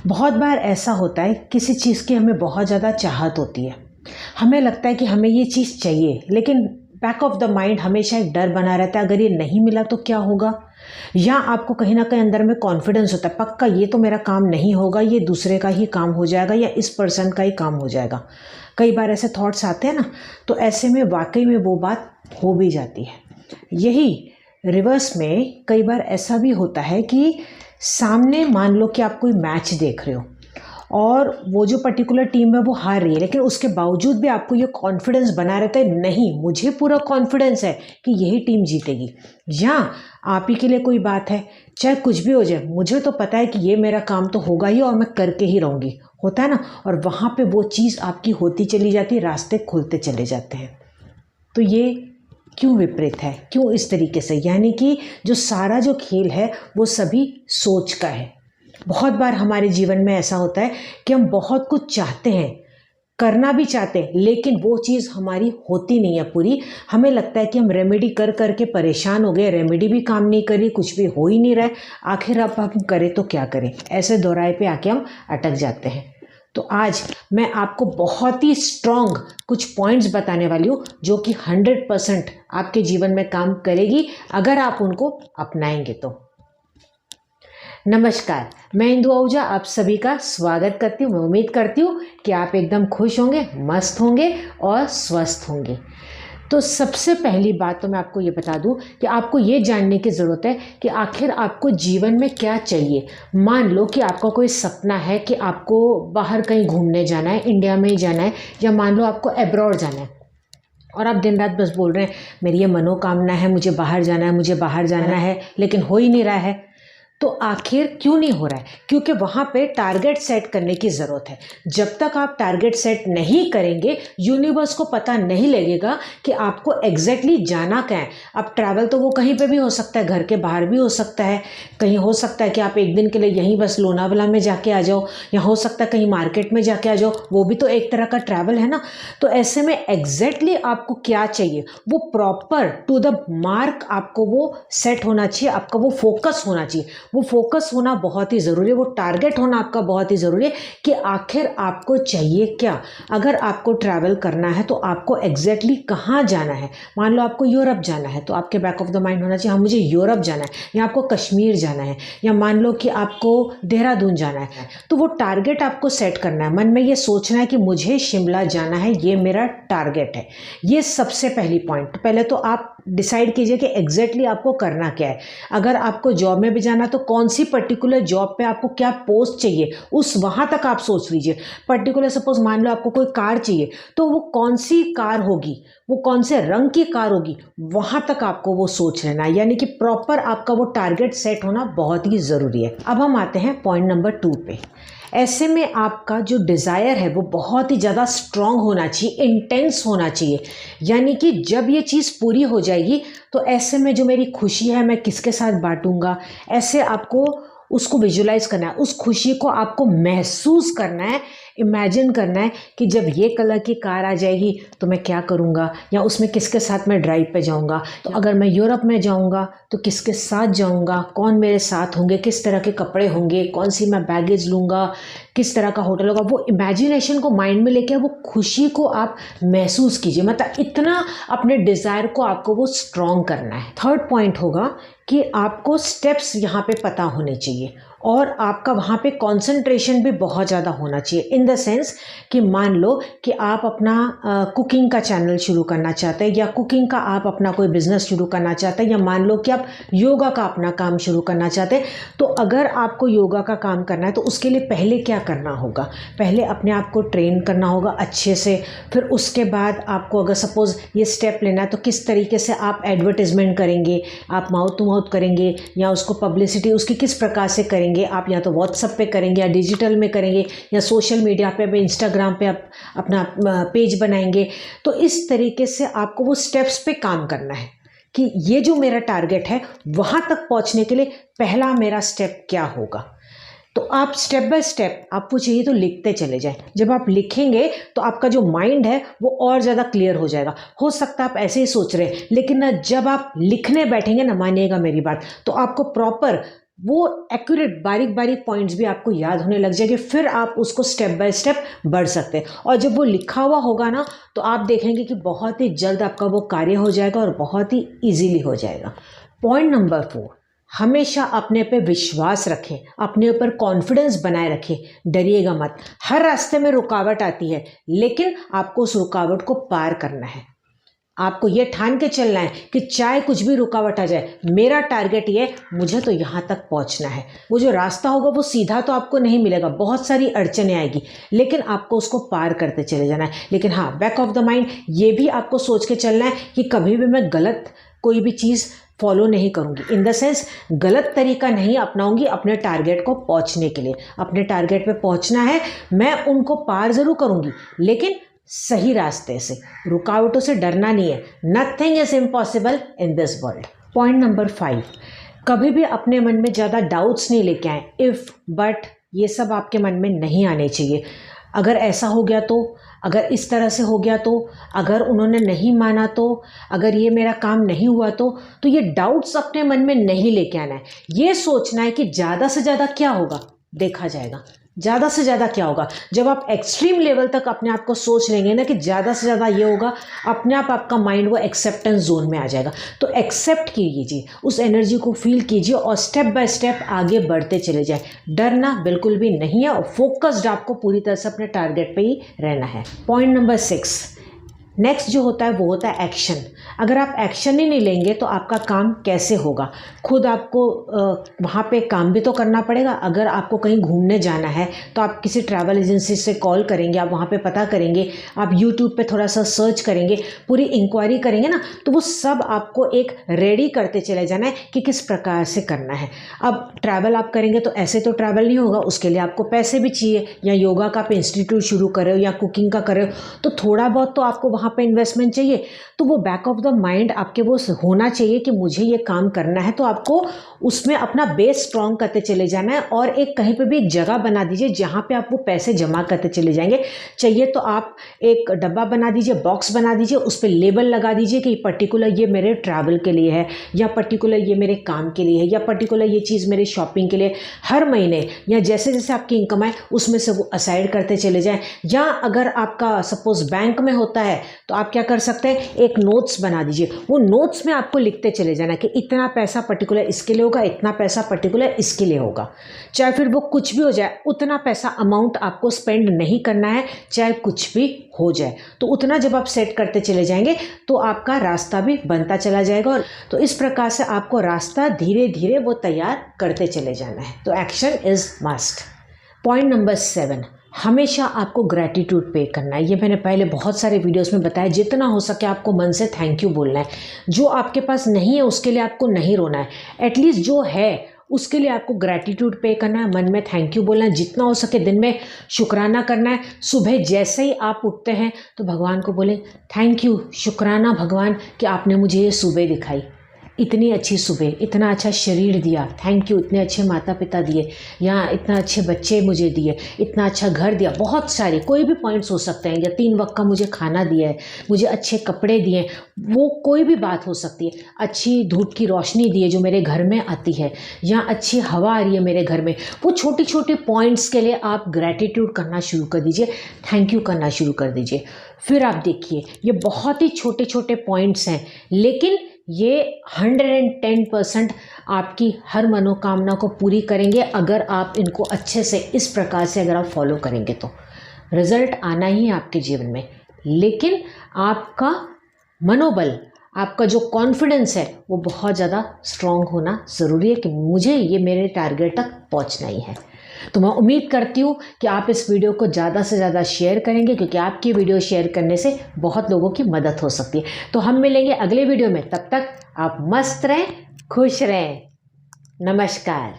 बहुत बार ऐसा होता है किसी चीज़ की हमें बहुत ज़्यादा चाहत होती है, हमें लगता है कि हमें ये चीज़ चाहिए, लेकिन बैक ऑफ द माइंड हमेशा एक डर बना रहता है, अगर ये नहीं मिला तो क्या होगा। या आपको कहीं ना कहीं अंदर में कॉन्फिडेंस होता है, पक्का ये तो मेरा काम नहीं होगा, ये दूसरे का ही काम हो जाएगा या इस पर्सन का ही काम हो जाएगा। कई बार ऐसे थॉट्स आते हैं ना, तो ऐसे में वाकई में वो बात हो भी जाती है। यही रिवर्स में कई बार ऐसा भी होता है कि सामने मान लो कि आप कोई मैच देख रहे हो और वो जो पर्टिकुलर टीम है वो हार रही है, लेकिन उसके बावजूद भी आपको ये कॉन्फिडेंस बना रहता है, नहीं मुझे पूरा कॉन्फिडेंस है कि यही टीम जीतेगी। या आप ही के लिए कोई बात है, चाहे कुछ भी हो जाए, मुझे तो पता है कि ये मेरा काम तो होगा ही और मैं करके ही रहूँगी, होता है ना। और वहाँ पे वो चीज़ आपकी होती चली जाती है, रास्ते खुलते चले जाते हैं। तो ये क्यों विपरीत है, क्यों इस तरीके से, यानी कि जो सारा जो खेल है वो सभी सोच का है। बहुत बार हमारे जीवन में ऐसा होता है कि हम बहुत कुछ चाहते हैं, करना भी चाहते हैं, लेकिन वो चीज़ हमारी होती नहीं है पूरी। हमें लगता है कि हम रेमेडी कर करके परेशान हो गए, रेमेडी भी काम नहीं करी, कुछ भी हो ही नहीं रहा है, आखिर अब हम करें तो क्या करें, ऐसे दोराहे पे आके हम अटक जाते हैं। तो आज मैं आपको बहुत ही स्ट्रॉन्ग कुछ पॉइंट्स बताने वाली हूँ जो कि 100% आपके जीवन में काम करेगी अगर आप उनको अपनाएंगे तो। नमस्कार, मैं इंदु आहूजा आप सभी का स्वागत करती हूँ। मैं उम्मीद करती हूँ कि आप एकदम खुश होंगे, मस्त होंगे और स्वस्थ होंगे। तो सबसे पहली बात तो मैं आपको ये बता दूं कि आपको ये जानने की ज़रूरत है कि आखिर आपको जीवन में क्या चाहिए। मान लो कि आपका कोई सपना है कि आपको बाहर कहीं घूमने जाना है, इंडिया में ही जाना है, या मान लो आपको अब्रॉड जाना है और आप दिन रात बस बोल रहे हैं मेरी ये मनोकामना है, मुझे बाहर जाना है, मुझे बाहर जाना है, लेकिन हो ही नहीं रहा है। तो आखिर क्यों नहीं हो रहा है? क्योंकि वहाँ पे टारगेट सेट करने की ज़रूरत है। जब तक आप टारगेट सेट नहीं करेंगे, यूनिवर्स को पता नहीं लगेगा कि आपको एग्जैक्टली जाना क्या है। अब ट्रैवल तो वो कहीं पे भी हो सकता है, घर के बाहर भी हो सकता है, कहीं हो सकता है कि आप एक दिन के लिए यहीं बस लोनावाला में जाके आ जाओ, या हो सकता है कहीं मार्केट में जाके आ जाओ, वो भी तो एक तरह का ट्रैवल है ना। तो ऐसे में एग्जैक्टली आपको क्या चाहिए वो प्रॉपर टू द मार्क आपको वो सेट होना चाहिए, आपका वो फोकस होना चाहिए। वो फोकस होना बहुत ही ज़रूरी है, वो टारगेट होना आपका बहुत ही ज़रूरी है कि आखिर आपको चाहिए क्या। अगर आपको ट्रैवल करना है तो आपको एग्जैक्टली कहाँ जाना है। मान लो आपको यूरोप जाना है तो आपके बैक ऑफ द माइंड होना चाहिए हाँ मुझे यूरोप जाना है, या आपको कश्मीर जाना है, या मान लो कि आपको देहरादून जाना है। तो वो टारगेट आपको सेट करना है, मन में ये सोचना है कि मुझे शिमला जाना है, ये मेरा टारगेट है। ये सबसे पहली पॉइंट। पहले तो आप डिसाइड कीजिए कि एग्जैक्टली आपको करना क्या है। अगर आपको जॉब में भी जाना तो कौन सी पर्टिकुलर जॉब पे आपको क्या पोस्ट चाहिए, उस वहाँ तक आप सोच लीजिए। पर्टिकुलर सपोज मान लो आपको कोई कार चाहिए तो वो कौन सी कार होगी, वो कौन से रंग की कार होगी, वहाँ तक आपको वो सोच लेना है। यानी कि प्रॉपर आपका वो टारगेट सेट होना बहुत ही ज़रूरी है। अब हम आते हैं पॉइंट नंबर 2 पे। ऐसे में आपका जो डिज़ायर है वो बहुत ही ज़्यादा स्ट्रॉन्ग होना चाहिए, इंटेंस होना चाहिए। यानी कि जब ये चीज़ पूरी हो जाएगी तो ऐसे में जो मेरी खुशी है मैं किसके साथ बांटूंगा, ऐसे आपको उसको विजुलाइज करना है, उस खुशी को आपको महसूस करना है, इमेजिन करना है कि जब ये कलर की कार आ जाएगी तो मैं क्या करूँगा, या उसमें किसके साथ मैं ड्राइव पे जाऊँगा। तो अगर मैं यूरोप में जाऊँगा तो किसके साथ जाऊँगा, कौन मेरे साथ होंगे, किस तरह के कपड़े होंगे, कौन सी मैं बैगेज लूँगा, किस तरह का होटल होगा। वो इमेजिनेशन को माइंड में लेकर वो खुशी को आप महसूस कीजिए। मतलब इतना अपने डिज़ायर को आपको वो स्ट्रॉन्ग करना है। थर्ड पॉइंट होगा कि आपको स्टेप्स यहाँ पे पता होने चाहिए और आपका वहाँ पे कंसंट्रेशन भी बहुत ज़्यादा होना चाहिए। इन द सेंस कि मान लो कि आप अपना कुकिंग का चैनल शुरू करना चाहते हैं, या कुकिंग का आप अपना कोई बिजनेस शुरू करना चाहते हैं, या मान लो कि आप योगा का अपना काम शुरू करना चाहते हैं। तो अगर आपको योगा का काम करना है तो उसके लिए पहले क्या करना होगा, पहले अपने आप को ट्रेन करना होगा अच्छे से। फिर उसके बाद आपको अगर सपोज़ ये स्टेप लेना है तो किस तरीके से आप एडवर्टीजमेंट करेंगे, आप माउथ टू माउथ करेंगे, या उसको पब्लिसिटी उसकी किस प्रकार से करेंगे। आप या तो व्हाट्सएप पे करेंगे, या डिजिटल में करेंगे, या सोशल मीडिया पे इंस्टाग्राम पे आप अपना पेज बनाएंगे। तो इस तरीके से आपको वो स्टेप्स पे काम करना है कि ये जो मेरा टारगेट है वहाँ तक पहुँचने के लिए पहला मेरा स्टेप क्या होगा। तो आप स्टेप बाय स्टेप आपको चाहिए तो लिखते चले जाएं। जब आप लिखेंगे तो आपका जो माइंड है वो और ज़्यादा क्लियर हो जाएगा। हो सकता है आप ऐसे ही सोच रहे हैं, लेकिन ना जब आप लिखने बैठेंगे ना, मानिएगा मेरी बात, तो आपको प्रॉपर वो एक्यूरेट बारीक बारीक पॉइंट्स भी आपको याद होने लग जाएंगे, फिर आप उसको स्टेप बाय स्टेप बढ़ सकते हैं। और जब वो लिखा हुआ होगा ना तो आप देखेंगे कि बहुत ही जल्द आपका वो कार्य हो जाएगा और बहुत ही ईजीली हो जाएगा। पॉइंट नंबर 4, हमेशा अपने पे विश्वास रखें, अपने ऊपर कॉन्फिडेंस बनाए रखें, डरिएगा मत। हर रास्ते में रुकावट आती है, लेकिन आपको उस रुकावट को पार करना है। आपको ये ठान के चलना है कि चाहे कुछ भी रुकावट आ जाए, मेरा टारगेट ये, मुझे तो यहाँ तक पहुँचना है। वो जो रास्ता होगा वो सीधा तो आपको नहीं मिलेगा, बहुत सारी अड़चनें आएगी, लेकिन आपको उसको पार करते चले जाना है। लेकिन हाँ, बैक ऑफ द माइंड ये भी आपको सोच के चलना है कि कभी भी मैं गलत कोई भी चीज़ फॉलो नहीं करूँगी, इन द सेंस गलत तरीका नहीं अपनाऊंगी अपने टारगेट को पहुँचने के लिए। अपने टारगेट पे पहुँचना है, मैं उनको पार ज़रूर करूँगी, लेकिन सही रास्ते से। रुकावटों से डरना नहीं है। Nothing is impossible in this world. Point number 5, कभी भी अपने मन में ज़्यादा डाउट्स नहीं लेके आए। इफ़, बट, ये सब आपके मन में नहीं आने चाहिए। अगर ऐसा हो गया तो, अगर इस तरह से हो गया तो, अगर उन्होंने नहीं माना तो, अगर ये मेरा काम नहीं हुआ तो ये डाउट्स अपने मन में नहीं लेके आना है। ये सोचना है कि ज़्यादा से ज़्यादा क्या होगा, देखा जाएगा। ज़्यादा से ज़्यादा क्या होगा, जब आप एक्सट्रीम लेवल तक अपने आप को सोच लेंगे ना कि ज़्यादा से ज़्यादा ये होगा, अपने आप आपका माइंड वो एक्सेप्टेंस जोन में आ जाएगा। तो एक्सेप्ट कीजिए, उस एनर्जी को फील कीजिए और स्टेप बाय स्टेप आगे बढ़ते चले जाए। डरना बिल्कुल भी नहीं है और फोकस्ड आपको पूरी तरह से अपने टारगेट पे ही रहना है। पॉइंट नंबर 6, नेक्स्ट जो होता है वो होता है एक्शन। अगर आप एक्शन ही नहीं लेंगे तो आपका काम कैसे होगा। खुद आपको वहाँ पे काम भी तो करना पड़ेगा। अगर आपको कहीं घूमने जाना है तो आप किसी ट्रैवल एजेंसी से कॉल करेंगे, आप वहाँ पे पता करेंगे, आप यूट्यूब पे थोड़ा सा सर्च करेंगे, पूरी इंक्वायरी करेंगे ना, तो वो सब आपको एक रेडी करते चले जाना है कि किस प्रकार से करना है। अब ट्रैवल आप करेंगे तो ऐसे तो ट्रैवल नहीं होगा, उसके लिए आपको पैसे भी चाहिए। या योगा का आप इंस्टीट्यूट शुरू कर रहे हो या कुकिंग का कर रहे हो तो थोड़ा बहुत तो आपको वहाँ पे इन्वेस्टमेंट चाहिए। तो वो बैक ऑफ द माइंड आपके वो होना चाहिए कि मुझे ये काम करना है, तो आपको उसमें अपना बेस स्ट्रॉन्ग करते चले जाना है। और एक कहीं पे भी एक जगह बना दीजिए जहाँ पे आप वो पैसे जमा करते चले जाएंगे। चाहिए तो आप एक डब्बा बना दीजिए, बॉक्स बना दीजिए, उस पर लेबल लगा दीजिए कि पर्टिकुलर ये मेरे ट्रैवल के लिए है, या पर्टिकुलर ये मेरे काम के लिए है, या पर्टिकुलर ये चीज़ मेरे शॉपिंग के लिए। हर महीने या जैसे जैसे आपकी इनकम आए उसमें से वो असाइड करते चले जाएं। या अगर आपका सपोज बैंक में होता है तो आप क्या कर सकते हैं, एक नोट्स बना दीजिए। वो नोट्स में आपको लिखते चले जाना कि इतना पैसा पर्टिकुलर इसके लिए होगा, इतना पैसा पर्टिकुलर इसके लिए होगा। चाहे फिर वो कुछ भी हो जाए, उतना पैसा अमाउंट आपको स्पेंड नहीं करना है, चाहे कुछ भी हो जाए। तो उतना जब आप सेट करते चले जाएंगे तो आपका रास्ता भी बनता चला जाएगा। और तो इस प्रकार से आपको रास्ता धीरे धीरे वो तैयार करते चले जाना है। तो action is must. Point number 7, हमेशा आपको ग्रैटिट्यूड पे करना है। ये मैंने पहले बहुत सारे वीडियोस में बताया। जितना हो सके आपको मन से थैंक यू बोलना है। जो आपके पास नहीं है उसके लिए आपको नहीं रोना है, एटलीस्ट जो है उसके लिए आपको ग्रैटिट्यूड पे करना है, मन में थैंक यू बोलना है। जितना हो सके दिन में शुक्राना करना है। सुबह जैसे ही आप उठते हैं तो भगवान को बोले थैंक यू, शुक्राना भगवान कि आपने मुझे ये सुबह दिखाई, इतनी अच्छी सुबह, इतना अच्छा शरीर दिया, थैंक यू, इतने अच्छे माता पिता दिए, या इतना अच्छे बच्चे मुझे दिए, इतना अच्छा घर दिया। बहुत सारे कोई भी पॉइंट्स हो सकते हैं, या 3 वक्त का मुझे खाना दिया है, मुझे अच्छे कपड़े दिए, वो कोई भी बात हो सकती है। अच्छी धूप की रोशनी दी है जो मेरे घर में आती है, या अच्छी हवा आ रही है मेरे घर में। वो छोटी छोटी पॉइंट्स के लिए आप ग्रैटिट्यूड करना शुरू कर दीजिए, थैंक यू करना शुरू कर दीजिए। फिर आप देखिए, ये बहुत ही छोटे छोटे पॉइंट्स हैं, लेकिन ये 110% आपकी हर मनोकामना को पूरी करेंगे। अगर आप इनको अच्छे से इस प्रकार से अगर आप फॉलो करेंगे तो रिजल्ट आना ही है आपके जीवन में। लेकिन आपका मनोबल, आपका जो कॉन्फिडेंस है वो बहुत ज़्यादा स्ट्रॉन्ग होना ज़रूरी है कि मुझे ये मेरे टारगेट तक पहुंचना ही है। तो मैं उम्मीद करती हूँ कि आप इस वीडियो को ज़्यादा से ज़्यादा शेयर करेंगे, क्योंकि आपकी वीडियो शेयर करने से बहुत लोगों की मदद हो सकती है। तो हम मिलेंगे अगले वीडियो में, तब तक आप मस्त रहें, खुश रहें। नमस्कार।